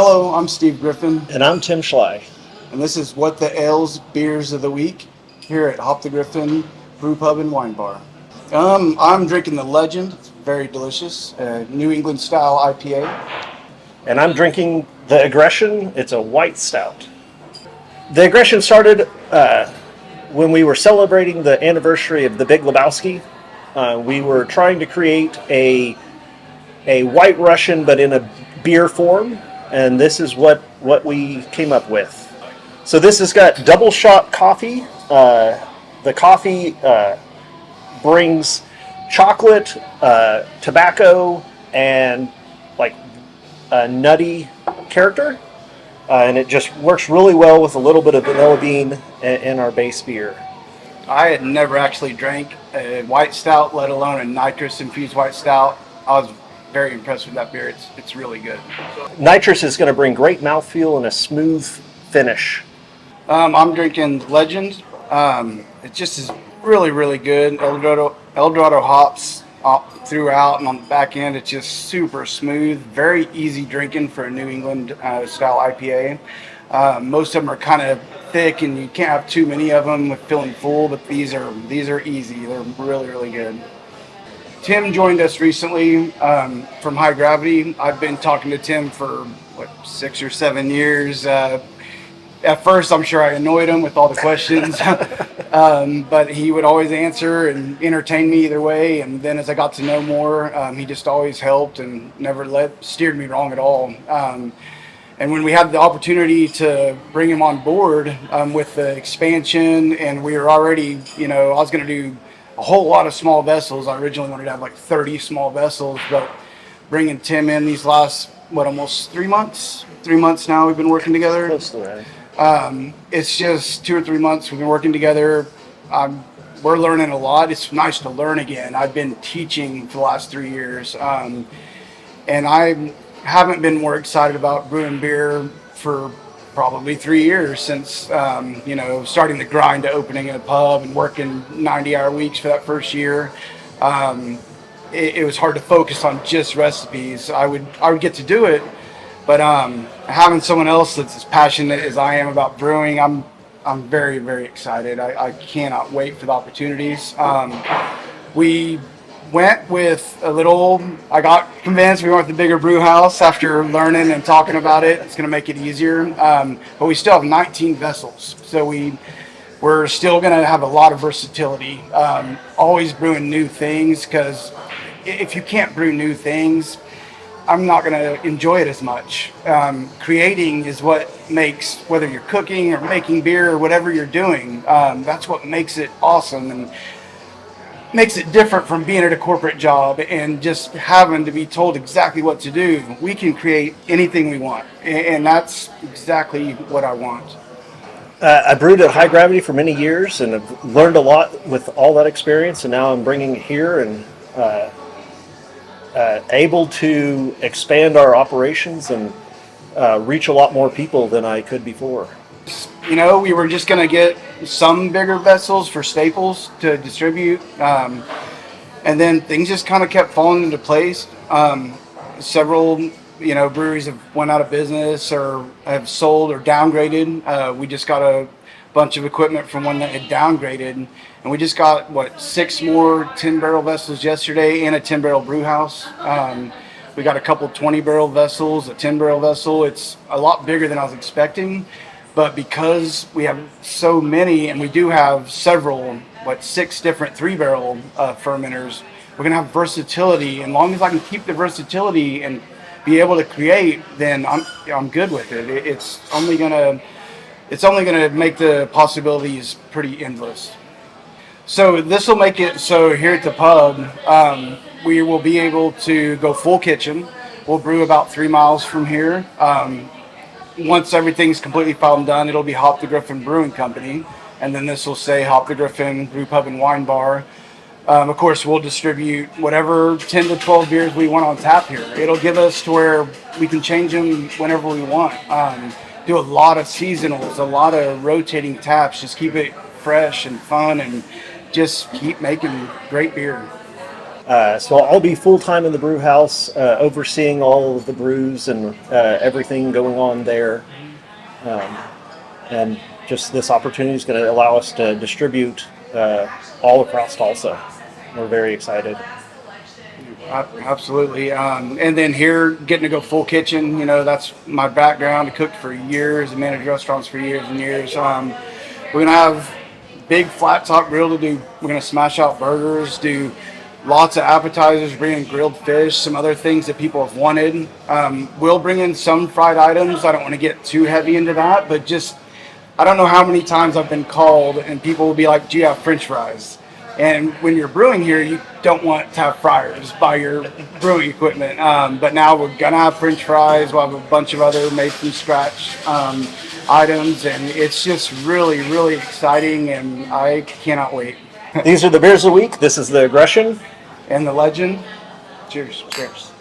Hello, I'm Steve Griffin, And I'm Tim Schley. and this is What the Ales Beers of the Week here at Hop the Griffin Brew Pub and Wine Bar. I'm drinking the Legend. It's very delicious. New England-style IPA. And I'm drinking the Aggression. It's a white stout. The Aggression started when we were celebrating the anniversary of the Big Lebowski. We were trying to create a White Russian, but in a beer form, and this is what we came up with. So this has got DoubleShot coffee. The coffee brings chocolate, tobacco, and like a nutty character, and it just works really well with a little bit of vanilla bean in our base beer. I had never actually drank a white stout, let alone a nitrous-infused white stout. I was very impressed with that beer. It's really good. Nitrous is going to bring great mouthfeel and a smooth finish. I'm drinking Legend. It just is really, really good. Dorado hops throughout, and on the back end, it's just super smooth. Very easy drinking for a New England style IPA. Most of them are kind of thick, and you can't have too many of them with feeling full. But these are easy. They're really, really good. Tim joined us recently from High Gravity. I've been talking to Tim for 6 or 7 years. At first, I'm sure I annoyed him with all the questions, but he would always answer and entertain me either way. And then as I got to know more, he just always helped and never steered me wrong at all. And when we had the opportunity to bring him on board with the expansion, and we were already, I was going to do a whole lot of small vessels. I originally wanted to have 30 small vessels, but bringing Tim in these last, almost 3 months? 3 months now we've been working together. Close to that. It's just 2 or 3 months we've been working together. We're learning a lot. It's nice to learn again. I've been teaching for the last 3 years, and I haven't been more excited about brewing beer for probably 3 years since, starting the grind to opening a pub and working 90-hour weeks for that first year. It was hard to focus on just recipes. I would get to do it, but having someone else that's as passionate as I am about brewing, I'm very, very excited. I cannot wait for the opportunities. We went with I got convinced we went with the bigger brew house after learning and talking about it. It's going to make it easier. But we still have 19 vessels. So we're still going to have a lot of versatility. Always brewing new things, because if you can't brew new things, I'm not going to enjoy it as much. Creating is what makes, whether you're cooking or making beer or whatever you're doing, that's what makes it awesome and makes it different from being at a corporate job and just having to be told exactly what to do. We can create anything we want, and that's exactly what I want. I brewed at High Gravity for many years and have learned a lot with all that experience, and now I'm bringing it here and able to expand our operations and reach a lot more people than I could before. We were just going to get some bigger vessels for staples to distribute, and then things just kind of kept falling into place. Several breweries have went out of business or have sold or downgraded. We just got a bunch of equipment from one that had downgraded, and we just got 6 more 10-barrel vessels yesterday and a 10-barrel brew house. We got a couple 20-barrel vessels, a 10-barrel vessel. It's a lot bigger than I was expecting, but because we have so many, and we do have several 6 different 3-barrel fermenters, we're gonna have versatility. And as long as I can keep the versatility and be able to create, then I'm good with it. It's only gonna make the possibilities pretty endless. So this will make it so here at the pub, we will be able to go full kitchen. We'll brew about 3 miles from here. Once everything's completely filed and done, it'll be Hop the Griffin Brewing Company, and then this will say Hop the Griffin Brew Pub and Wine Bar. Of course, we'll distribute whatever 10 to 12 beers we want on tap here. It'll give us to where we can change them whenever we want. Do a lot of seasonals, a lot of rotating taps, just keep it fresh and fun, and just keep making great beer. So I'll be full-time in the brew house, overseeing all of the brews and everything going on there. And just this opportunity is going to allow us to distribute all across Tulsa. We're very excited. Absolutely. And then here, getting to go full kitchen, that's my background. I cooked for years and managed restaurants for years and years. We're going to have big flat top grill to do. We're going to smash out burgers, do lots of appetizers, bring in grilled fish, some other things that people have wanted. We'll bring in some fried items. I don't want to get too heavy into that, but I don't know how many times I've been called and people will be like, do you have French fries? And when you're brewing here, you don't want to have fryers by your brewing equipment. But now we're going to have French fries. We'll have a bunch of other made from scratch items. And it's just really, really exciting. And I cannot wait. These are the beers of the week. This is the Aggression. And the Legend. Cheers. Cheers.